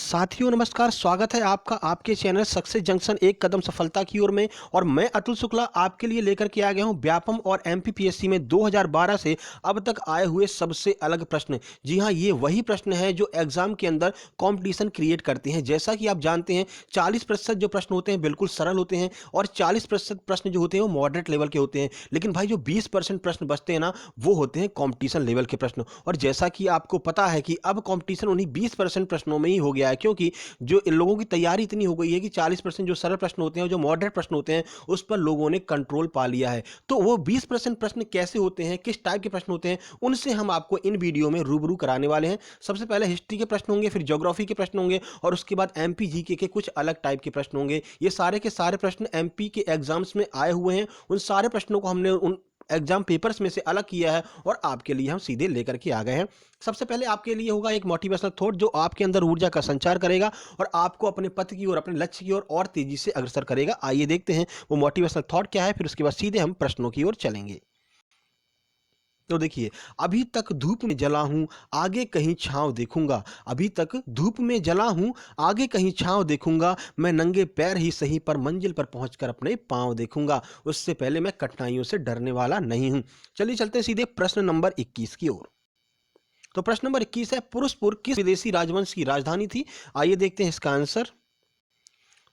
साथियों नमस्कार, स्वागत है आपका आपके चैनल सक्सेस जंक्शन एक कदम सफलता की ओर में। और मैं अतुल शुक्ला आपके लिए लेकर के आ गया हूं व्यापम और एमपीपीएससी में 2012 से अब तक आए हुए सबसे अलग प्रश्न। जी हां, ये वही प्रश्न है जो एग्जाम के अंदर कंपटीशन क्रिएट करते हैं। जैसा कि आप जानते हैं 40% जो प्रश्न होते हैं बिल्कुल सरल होते हैं और 40% प्रश्न जो होते हैं वो मॉडरेट लेवल के होते हैं। लेकिन भाई जो 20% प्रश्न बचते हैं ना, वो होते हैं कॉम्पिटिशन लेवल के प्रश्न। और जैसा कि आपको पता है कि अब कॉम्पिटिशन उन्हीं 20% प्रश्नों में ही हो गया है, क्योंकि जो इन लोगों की तैयारी इतनी हो गई है कि 40% जो सरल प्रश्न होते हैं, जो मॉडरेट प्रश्न होते हैं, उस पर लोगों ने कंट्रोल पा लिया है। तो वो 20% प्रश्न कैसे होते हैं, किस टाइप के प्रश्न होते हैं, उनसे हम आपको इन वीडियो में रूबरू कराने वाले हैं। सबसे पहले हिस्ट्री के प्रश्न होंगे, फिर ज्योग्राफी के प्रश्न होंगे और उसके बाद एमपी जीके के कुछ अलग टाइप के प्रश्न होंगे। ये सारे के सारे प्रश्न एमपी के एग्जाम्स में आए हुए हैं। उन सारे प्रश्नों को हमने उन एग्जाम पेपर्स में से अलग किया है और आपके लिए हम सीधे लेकर के आ गए हैं। सबसे पहले आपके लिए होगा एक मोटिवेशनल थॉट जो आपके अंदर ऊर्जा का संचार करेगा और आपको अपने पथ की ओर, अपने लक्ष्य की ओर और तेजी से अग्रसर करेगा। आइए देखते हैं वो मोटिवेशनल थॉट क्या है, फिर उसके बाद सीधे हम प्रश्नों की ओर चलेंगे। तो देखिए, अभी तक धूप में जला हूं, आगे कहीं छांव देखूंगा। अभी तक धूप में जला हूं, आगे कहीं छांव देखूंगा। मैं नंगे पैर ही सही पर मंजिल पर पहुंचकर अपने पांव देखूंगा। उससे पहले मैं कठिनाइयों से डरने वाला नहीं हूं। चलिए चलते हैं सीधे प्रश्न नंबर 21 की ओर। तो प्रश्न नंबर 21 है, पुरुषपुर किस विदेशी राजवंश की राजधानी थी? आइए देखते हैं इसका आंसर।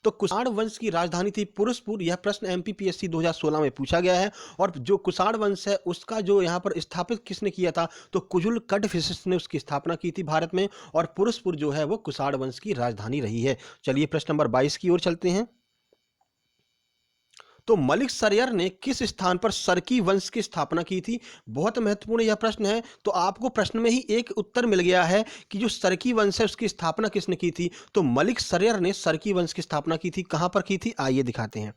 तो कुषाण वंश की राजधानी थी पुरुषपुर। यह प्रश्न एमपीपीएससी 2016 में पूछा गया है। और जो कुषाण वंश है उसका जो यहाँ पर स्थापित किसने किया था, तो कुजुल कड़फिसेस ने उसकी स्थापना की थी भारत में। और पुरुषपुर जो है वो कुषाण वंश की राजधानी रही है। चलिए प्रश्न नंबर 22 की ओर चलते हैं। तो मलिक सरेयर ने किस स्थान पर सरकी वंश की स्थापना की थी? बहुत महत्वपूर्ण यह प्रश्न है। तो आपको प्रश्न में ही एक उत्तर मिल गया है कि जो सरकी वंश है उसकी स्थापना किसने की थी। तो मलिक सरेयर ने सरकी वंश की स्थापना की थी। कहां पर की थी, आइए दिखाते हैं।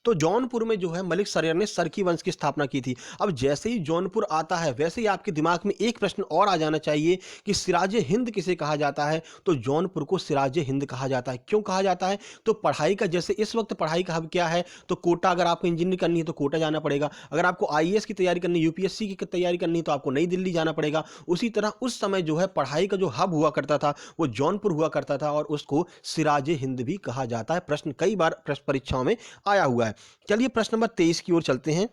तो जौनपुर में जो है मलिक सरेयर ने सरकी वंश की स्थापना की थी। अब जैसे ही जौनपुर आता है वैसे ही आपके दिमाग में एक प्रश्न और आ जाना चाहिए कि सिराज हिंद किसे कहा जाता है। तो जौनपुर को सिराज हिंद कहा जाता है। क्यों कहा जाता है? तो पढ़ाई का, जैसे इस वक्त पढ़ाई का हब क्या है, तो कोटा, अगर आपको इंजीनियरिंग करनी है तो कोटा जाना पड़ेगा। अगर आपको आईएएस की तैयारी करनी, यूपीएससी की तैयारी करनी तो आपको नई दिल्ली जाना पड़ेगा। उसी तरह उस समय जो है पढ़ाई का जो हब हुआ करता था वो जौनपुर हुआ करता था और उसको सिराज हिंद भी कहा जाता है। प्रश्न कई बार प्रश्न परीक्षाओं में आया हुआ है। चलिए प्रश्न नंबर 23 की ओर चलते हैं।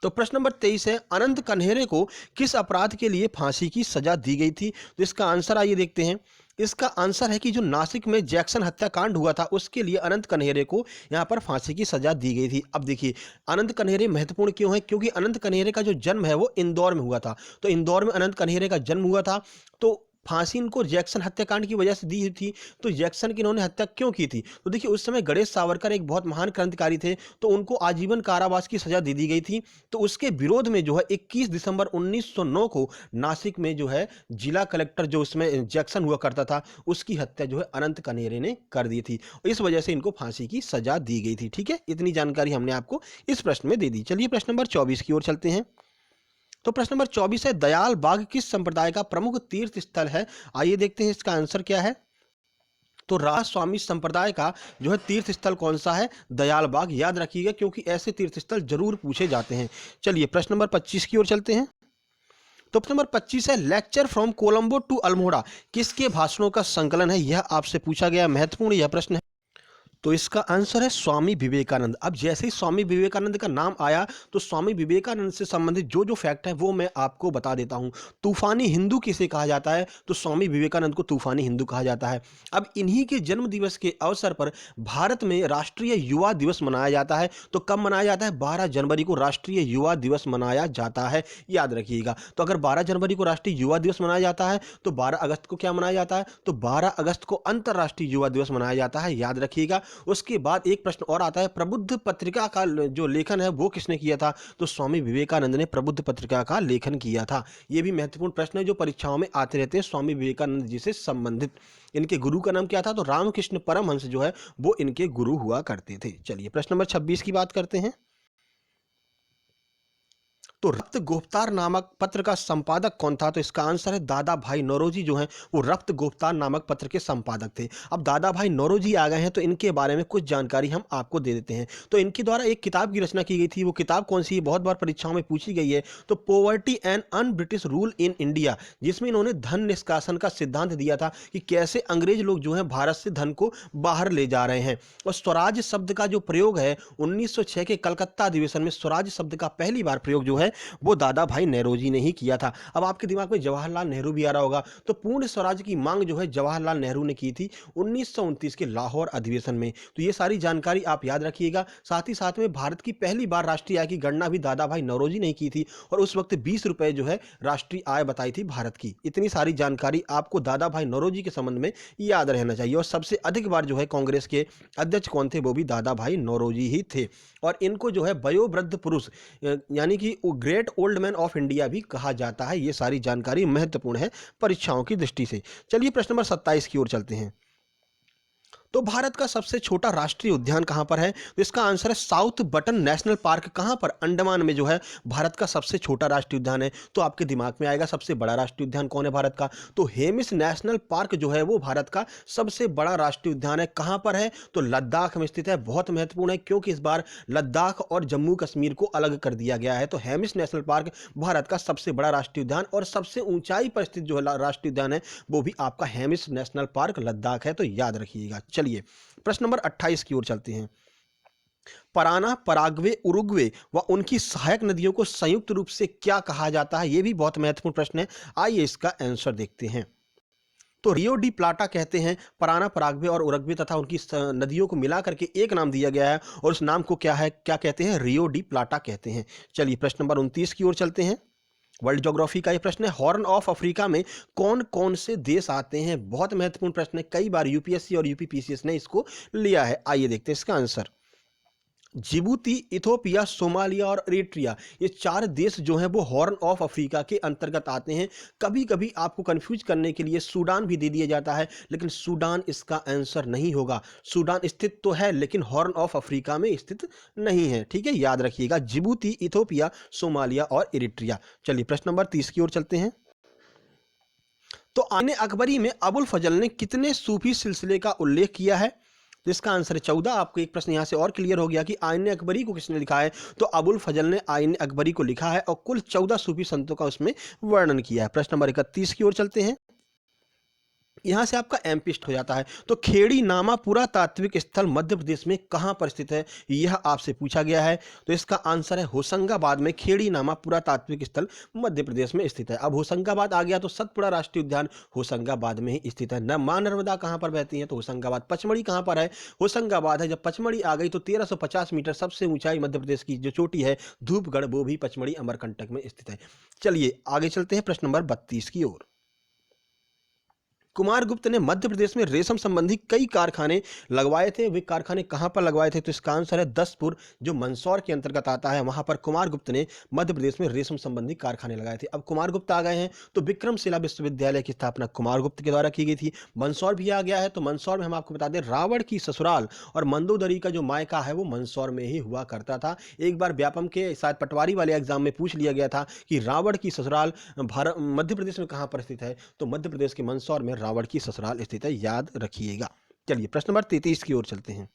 तो प्रश्न नंबर 23 है, अनंत कन्हेरे को किस अपराध के लिए फांसी की सजा दी गई थी? तो इसका आंसर आइए देखते हैं। इसका आंसर है कि जो नासिक में जैक्सन हत्याकांड हुआ था उसके लिए अनंत कन्हेरे को यहां पर फांसी की सजा दी गई थी। अब देखिए, अनंत कन्हेरे महत्वपूर्ण क्यों है? क्योंकि अनंत कन्हेरे का जो जन्म है वो इंदौर में हुआ था। तो इंदौर में अनंत कन्हेरे का जन्म हुआ था। तो फांसी इनको जैक्सन हत्याकांड की वजह से दी थी। तो जैक्सन की इन्होंने हत्या क्यों की थी? तो देखिए, उस समय गणेश सावरकर एक बहुत महान क्रांतिकारी थे, तो उनको आजीवन कारावास की सजा दे दी गई थी। तो उसके विरोध में जो है 21 दिसंबर 1909 को नासिक में जो है जिला कलेक्टर जो उसमें जैक्सन हुआ करता था उसकी हत्या जो है अनंत कनेरे ने कर दी थी। इस वजह से इनको फांसी की सजा दी गई थी। ठीक है, इतनी जानकारी हमने आपको इस प्रश्न में दे दी। चलिए प्रश्न नंबर 24 की ओर चलते हैं। तो प्रश्न नंबर 24 है, दयाल बाग किस संप्रदाय का प्रमुख तीर्थ स्थल है? आइए देखते हैं इसका आंसर क्या है। तो राज स्वामी संप्रदाय का जो है तीर्थ स्थल कौन सा है? दयाल बाग। याद रखिएगा क्योंकि ऐसे तीर्थ स्थल जरूर पूछे जाते हैं। चलिए प्रश्न नंबर 25 की ओर चलते हैं। तो प्रश्न नंबर 25 है, lecture from Colombo to Almora किसके भाषणों का संकलन है? यह आपसे पूछा गया महत्वपूर्ण यह प्रश्न है। तो इसका आंसर है स्वामी विवेकानंद। अब जैसे ही स्वामी विवेकानंद का नाम आया तो स्वामी विवेकानंद से संबंधित जो जो फैक्ट है वो मैं आपको बता देता हूं। तूफानी हिंदू किसे कहा जाता है? तो स्वामी विवेकानंद को तूफानी हिंदू कहा जाता है। अब इन्हीं के जन्म दिवस के अवसर पर भारत में राष्ट्रीय युवा दिवस मनाया जाता है। तो कब मनाया जाता है? 12 जनवरी को राष्ट्रीय युवा दिवस मनाया जाता है। याद रखिएगा। तो अगर 12 जनवरी को राष्ट्रीय युवा दिवस मनाया जाता है तो 12 अगस्त को क्या मनाया जाता है? तो 12 अगस्त को अंतर्राष्ट्रीय युवा दिवस मनाया जाता है। याद रखिएगा। उसके बाद एक प्रश्न और आता है, प्रबुद्ध पत्रिका का जो लेखन है वो किसने किया था? तो स्वामी विवेकानंद ने प्रबुद्ध पत्रिका का लेखन किया था। यह भी महत्वपूर्ण प्रश्न है जो परीक्षाओं में आते रहते हैं स्वामी विवेकानंद जी से संबंधित। इनके गुरु का नाम क्या था? तो रामकृष्ण परमहंस जो है वो इनके गुरु हुआ करते थे। चलिए प्रश्न नंबर 26 की बात करते हैं। तो रक्त गुप्तार नामक पत्र का संपादक कौन था? तो इसका आंसर है दादा भाई नौरोजी जो हैं वो रक्त गुप्तार नामक पत्र के संपादक थे। अब दादा भाई नौरोजी आ गए हैं तो इनके बारे में कुछ जानकारी हम आपको दे देते हैं। तो इनके द्वारा एक किताब की रचना की गई थी, वो किताब कौन सी है? बहुत बार परीक्षाओं में पूछी गई है। तो poverty and un British rule in India, जिसमें इन्होंने धन निष्कासन का सिद्धांत दिया था कि कैसे अंग्रेज लोग जो हैं भारत से धन को बाहर ले जा रहे हैं। और स्वराज शब्द का जो प्रयोग है 1906 के कलकत्ता अधिवेशन में स्वराज शब्द का पहली बार प्रयोग जो है वो दादा भाई नौरोजी ने ही किया था। अब आपके दिमाग में जवाहरलाल नेहरू भी आ रहा होगा। तो पूर्ण स्वराज की मांग जो है जवाहरलाल नेहरू ने की थी 1929 के लाहौर अधिवेशन में। तो ये सारी जानकारी आप याद रखिएगा। साथ ही साथ में भारत की पहली बार राष्ट्रीय आय की गणना भी दादा भाई नौरोजी ने की थी और उस वक्त 20 रुपए जो है राष्ट्रीय आय बताई थी भारत की। इतनी सारी जानकारी आपको दादा भाई नौरोजी के संबंध में याद रहना चाहिए। और सबसे अधिक बार जो है कांग्रेस के अध्यक्ष कौन थे? वो भी दादा भाई नौरोजी ही थे। और इनको जो है वयोवृद्ध पुरुष यानी कि great old man of India भी कहा जाता है। ये सारी जानकारी महत्वपूर्ण है परीक्षाओं की दृष्टि से। चलिए प्रश्न नंबर 27 की ओर चलते हैं। तो भारत का सबसे छोटा राष्ट्रीय उद्यान कहां पर है? तो इसका आंसर है साउथ बटन नेशनल पार्क। कहां पर? अंडमान में जो है भारत का सबसे छोटा राष्ट्रीय उद्यान है। तो आपके दिमाग में आएगा सबसे बड़ा राष्ट्रीय उद्यान कौन है भारत का? तो हेमिस नेशनल पार्क जो है वो भारत का सबसे बड़ा राष्ट्रीय उद्यान है। कहां पर है? तो लद्दाख में स्थित है। बहुत महत्वपूर्ण है क्योंकि इस बार लद्दाख और जम्मू कश्मीर को अलग कर दिया गया है। तो हेमिस नेशनल पार्क भारत का सबसे बड़ा राष्ट्रीय उद्यान और सबसे ऊंचाई पर स्थित जो है राष्ट्रीय उद्यान है वो भी आपका हेमिस नेशनल पार्क लद्दाख है। तो याद रखिएगा। चलिए प्रश्न नंबर 28 की ओर चलते हैं। पराना, पराग्वे, उरुग्वे व उनकी सहायक नदियों को संयुक्त रूप से क्या कहा जाता है? यह भी बहुत महत्वपूर्ण प्रश्न है। आइए इसका आंसर देखते हैं। तो रियो डी प्लाटा कहते हैं। पराना, पराग्वे और उरुग्वे तथा उनकी नदियों को मिला करके एक नाम दिया गया है और उस नाम को क्या है, क्या कहते हैं? रियो डी प्लाटा कहते हैं। चलिए प्रश्न नंबर 29 की ओर चलते हैं। वर्ल्ड ज्योग्राफी का ये प्रश्न है। हॉर्न ऑफ अफ्रीका में कौन कौन से देश आते हैं? बहुत महत्वपूर्ण प्रश्न है। कई बार यूपीएससी और यूपीपीसीएस ने इसको लिया है। आइए देखते हैं इसका आंसर। जिबूती, इथोपिया, सोमालिया और इरिट्रिया, ये चार देश जो हैं वो हॉर्न ऑफ अफ्रीका के अंतर्गत आते हैं। कभी कभी आपको कंफ्यूज करने के लिए सूडान भी दे दिया जाता है, लेकिन सूडान इसका आंसर नहीं होगा। सूडान स्थित तो है लेकिन हॉर्न ऑफ अफ्रीका में स्थित नहीं है। ठीक है, याद रखिएगा। जिबूती, इथोपिया, सोमालिया और इरिट्रिया। चलिए प्रश्न नंबर 30 की ओर चलते हैं। तो आईने अकबरी में अबुल फजल ने कितने सूफी सिलसिले का उल्लेख किया है? तो इसका आंसर है 14। आपको एक प्रश्न यहां से और क्लियर हो गया कि आईने अकबरी को किसने लिखा है? तो अबुल फजल ने आईने अकबरी को लिखा है और कुल 14 सूफी संतों का उसमें वर्णन किया है। प्रश्न नंबर 31 की ओर चलते हैं। यहां से आपका एमपिस्ट हो जाता है। तो खेड़ी नामा पुरातात्विक स्थल मध्य प्रदेश में कहां पर स्थित है? यह आपसे पूछा गया है। तो इसका आंसर है होशंगाबाद में। खेड़ी नामा पुरातात्विक स्थल मध्य प्रदेश में स्थित है। अब होशंगाबाद आ गया तो सतपुड़ा राष्ट्रीय उद्यान होशंगाबाद में ही स्थित है। मां नर्मदा कहां पर बहती है? तो होशंगाबाद। पचमढ़ी कहां पर है? होशंगाबाद है। जब पचमढ़ी आ गई तो 1350 मीटर सबसे ऊंचाई मध्य प्रदेश की जो चोटी है धूपगढ़, वो भी पचमढ़ी अमरकंटक में स्थित है। चलिए आगे चलते हैं प्रश्न नंबर 32 की ओर। कुमारगुप्त ने मध्य प्रदेश में रेशम संबंधी कई कारखाने लगवाए थे। वे कारखाने कहां पर लगवाए थे? तो इसका आंसर है दसपुर, जो मंदसौर के अंतर्गत आता है। वहां पर कुमारगुप्त ने मध्य प्रदेश में रेशम संबंधी कारखाने लगाए थे। अब कुमारगुप्त आ गए हैं तो विक्रमशिला विश्वविद्यालय की स्थापना कुमारगुप्त के द्वारा की गई थी। मंदसौर भी आ गया है तो मंदसौर में हम आपको बता दें रावण की ससुराल और मंदोदरी का जो मायका है वो मंदसौर में ही हुआ करता था। एक बार व्यापम के शायद पटवारी वाले एग्जाम में पूछ लिया गया था कि रावण की ससुराल भारत मध्य प्रदेश में कहां पर स्थित है? तो मध्य प्रदेश के मंदसौर में रावण की ससुराल स्थित है। याद रखिएगा। चलिए प्रश्न नंबर 33 की ओर चलते हैं।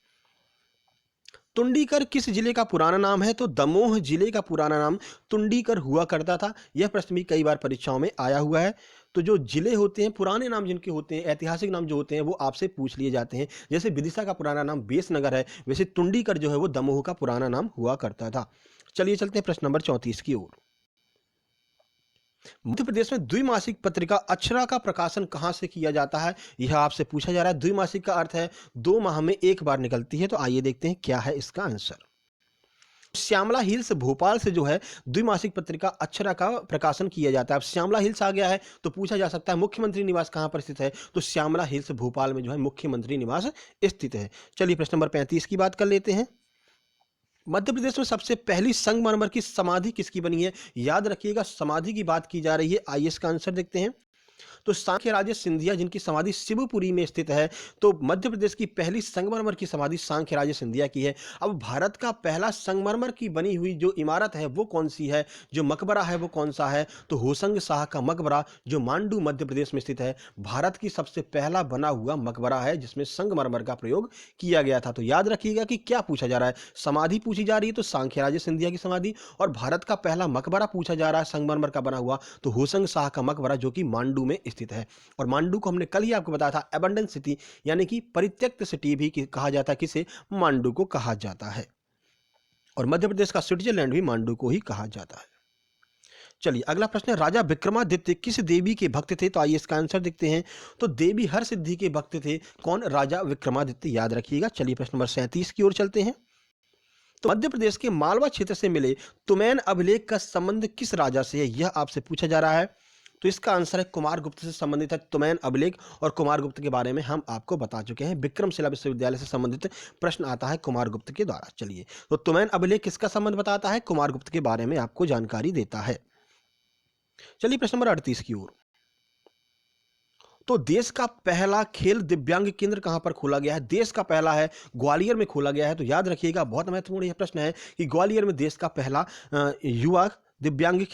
तुंडीकर किस जिले का पुराना नाम है? तो दमोह जिले का पुराना नाम तुंडीकर हुआ करता था। यह प्रश्न भी कई बार परीक्षाओं में आया हुआ है। तो जो जिले होते हैं, पुराने नाम जिनके होते हैं, ऐतिहासिक नाम जो होते हैं, वो आपसे पूछ लिए जाते हैं। जैसे विदिशा का पुराना नाम बेसनगर है, वैसे तुंडीकर जो है वो दमोह का पुराना नाम हुआ करता था। चलिए चलते हैं प्रश्न नंबर 34 की ओर। मध्य प्रदेश में द्विमासिक पत्रिका अक्षरा का प्रकाशन कहां से किया जाता है? यह आपसे पूछा जा रहा है। द्विमासिक का अर्थ है 2 माह में एक बार निकलती है। तो आइए देखते हैं क्या है इसका आंसर। श्यामला हिल्स भोपाल से जो है द्विमासिक पत्रिका अक्षरा का प्रकाशन किया जाता है। अब श्यामला हिल्स आ गया है तो पूछा जा सकता है मुख्यमंत्री निवास कहां पर स्थित है? तो श्यामला हिल्स भोपाल में जो है मुख्यमंत्री निवास स्थित है। चलिए प्रश्न नंबर 35 की बात कर लेते हैं। मध्य प्रदेश में सबसे पहली संगमरमर की समाधि किसकी बनी है? याद रखिएगा समाधि की बात की जा रही है। आइए इसका आंसर देखते हैं। तो सांख्यराज सिंधिया जिनकी समाधि शिवपुरी में स्थित है, तो मध्य प्रदेश की पहली संगमरमर की समाधि सांख्यराज सिंधिया की है। अब भारत का पहला संगमरमर की बनी हुई जो इमारत है वो कौन सी है, जो मकबरा है वो कौन सा है, तो होशंग शाह का मकबरा जो मांडू मध्य प्रदेश में स्थित है, भारत की सबसे पहला बना हुआ मकबरा है जिसमें संगमरमर का प्रयोग किया गया था। तो याद रखिएगा कि क्या पूछा जा रहा है, समाधि पूछी जा रही है तो सांख्यराज सिंधिया की समाधि, और भारत का पहला मकबरा पूछा जा रहा है संगमरमर का बना हुआ, तो होशंग शाह का मकबरा जो कि मांडू में स्थित है। और मांडू को हमने कल ही आपको बताया था एबंडेंस सिटी यानी कि परित्यक्त सिटी भी कहा जाता है, किसे, मांडू को कहा जाता है। और मध्य प्रदेश का स्विट्जरलैंड भी मांडू को ही कहा जाता है। चलिए अगला प्रश्न है, राजा विक्रमादित्य किस देवी के भक्त थे, तो आइए इसका आंसर देखते हैं। तो देवी हर सिद्धि के भक्त थे, कौन, राजा विक्रमादित्य, याद रखिएगा। चलिए प्रश्न नंबर 37 की ओर चलते हैं। तो मध्य प्रदेश के मालवा क्षेत्र से मिले तुमैन अभिलेख का संबंध किस राजा से है, यह आपसे पूछा जा रहा है। तो इसका आंसर है कुमारगुप्त से संबंधित है तुमैन अभिलेख, और कुमारगुप्त के बारे में हम आपको बता चुके हैं, विक्रमशिला विश्वविद्यालय से संबंधित प्रश्न आता है कुमारगुप्त के द्वारा। चलिए, तो तुमैन अभिलेख किसका संबंध बताता है, कुमारगुप्त के बारे में आपको जानकारी देता है। चलिए प्रश्न नंबर 38 की ओर। तो देश का पहला खेल दिव्यांग केंद्र कहां पर खोला गया है, देश का पहला है ग्वालियर में खोला गया है। तो याद रखिएगा, बहुत महत्वपूर्ण यह प्रश्न है कि ग्वालियर में देश का पहला युवा दिव्यांग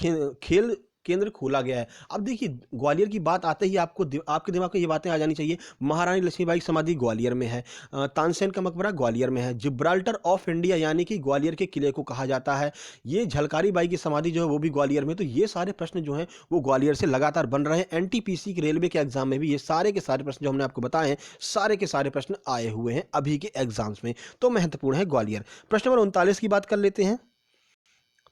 खेल केंद्र खोला गया है। अब देखिए, ग्वालियर की बात आते ही आपके दिमाग में ये बातें आ जानी चाहिए, महारानी लक्ष्मीबाई की समाधि ग्वालियर में है, तानसेन का मकबरा ग्वालियर में है, जिब्राल्टर ऑफ इंडिया यानी कि ग्वालियर के किले को कहा जाता है, ये झलकारी बाई की समाधि जो है वो भी ग्वालियर में। तो ये सारे प्रश्न जो हैं वो ग्वालियर से लगातार बन रहे हैं। एनटीपीसी के रेलवे के एग्जाम में भी ये सारे के सारे प्रश्न जो हमने आपको बताए हैं, सारे के सारे प्रश्न आए हुए हैं अभी के एग्जाम्स में, तो महत्वपूर्ण है ग्वालियर। प्रश्न नंबर 39 की बात कर लेते हैं।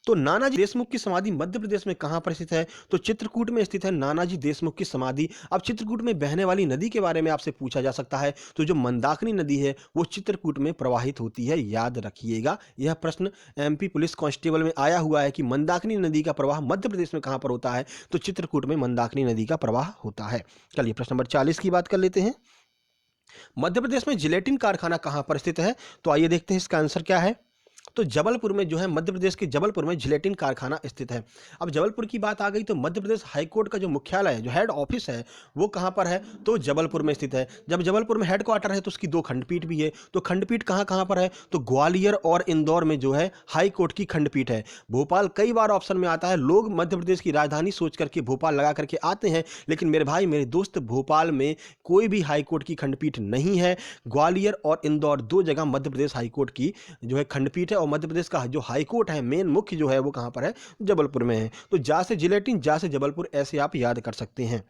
तो नानाजी देशमुख की समाधि मध्य प्रदेश में कहां पर स्थित है, तो चित्रकूट में स्थित है नानाजी देशमुख की समाधि। अब चित्रकूट में बहने वाली नदी के बारे में आपसे पूछा जा सकता है, तो जो मंदाकिनी नदी है वो चित्रकूट में प्रवाहित होती है, याद रखिएगा। यह प्रश्न एमपी पुलिस कांस्टेबल में आया हुआ है कि मंदाकिनी नदी का प्रवाह मध्य प्रदेश में कहां पर होता है, तो चित्रकूट में मंदाकिनी नदी का प्रवाह होता है। चलिए प्रश्न नंबर 40 की बात कर लेते हैं। मध्य प्रदेश में जिलेटिन कारखाना कहां पर स्थित है, तो आइए देखते हैं इसका आंसर क्या है। तो जबलपुर में जो है, मध्य प्रदेश के जबलपुर में जिलेटिन कारखाना स्थित है। अब जबलपुर की बात आ गई तो मध्य प्रदेश हाईकोर्ट का जो मुख्यालय है, जो हेड ऑफिस है, वो कहाँ पर है, तो जबलपुर में स्थित है। जब जबलपुर में हेड क्वार्टर है तो उसकी 2 खंडपीठ भी है। तो खंडपीठ कहाँ कहाँ पर है, तो ग्वालियर और इंदौर में जो है हाई कोर्ट की खंडपीठ है। भोपाल कई बार ऑप्शन में आता है, लोग मध्य प्रदेश की राजधानी सोच करके भोपाल लगा करके आते हैं, लेकिन मेरे भाई मेरे दोस्त, भोपाल में कोई भी हाई कोर्ट की खंडपीठ नहीं है। ग्वालियर और इंदौर 2 जगह मध्य प्रदेश हाई कोर्ट की जो है खंडपीठ है, और मध्य प्रदेश का जो हाई कोर्ट है मेन मुख्य जो है वो कहां पर है, जबलपुर में है। तो जा से जिलेटिन, जा से जबलपुर, ऐसे आप याद कर सकते हैं।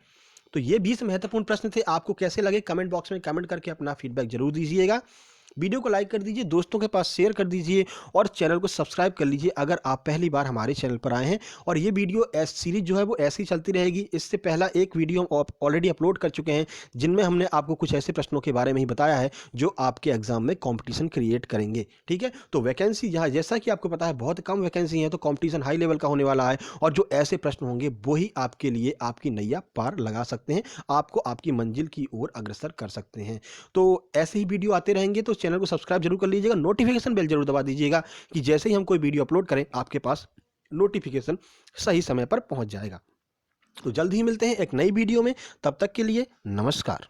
तो ये 20 महत्वपूर्ण प्रश्न थे, आपको कैसे लगे कमेंट बॉक्स में कमेंट करके अपना फीडबैक जरूर दीजिएगा। वीडियो को लाइक कर दीजिए, दोस्तों के पास शेयर कर दीजिए, और चैनल को सब्सक्राइब कर लीजिए अगर आप पहली बार हमारे चैनल पर आए हैं। और ये वीडियो सीरीज जो है वो ऐसी चलती रहेगी। इससे पहला एक वीडियो हम ऑलरेडी अपलोड कर चुके हैं, जिनमें हमने आपको कुछ ऐसे प्रश्नों के बारे में ही बताया है जो आपके एग्जाम में कॉम्पिटिशन क्रिएट करेंगे। ठीक है, तो वैकेंसी यहाँ जैसा कि आपको पता है बहुत कम वैकेंसी है, तो कॉम्पिटिशन हाई लेवल का होने वाला है, और जो ऐसे प्रश्न होंगे वही आपके लिए आपकी नैया पार लगा सकते हैं, आपको आपकी मंजिल की ओर अग्रसर कर सकते हैं। तो ऐसे ही वीडियो आते रहेंगे, तो चैनल को सब्सक्राइब जरूर कर लीजिएगा, नोटिफिकेशन बेल जरूर दबा दीजिएगा कि जैसे ही हम कोई वीडियो अपलोड करें आपके पास नोटिफिकेशन सही समय पर पहुंच जाएगा। तो जल्द ही मिलते हैं एक नई वीडियो में, तब तक के लिए नमस्कार।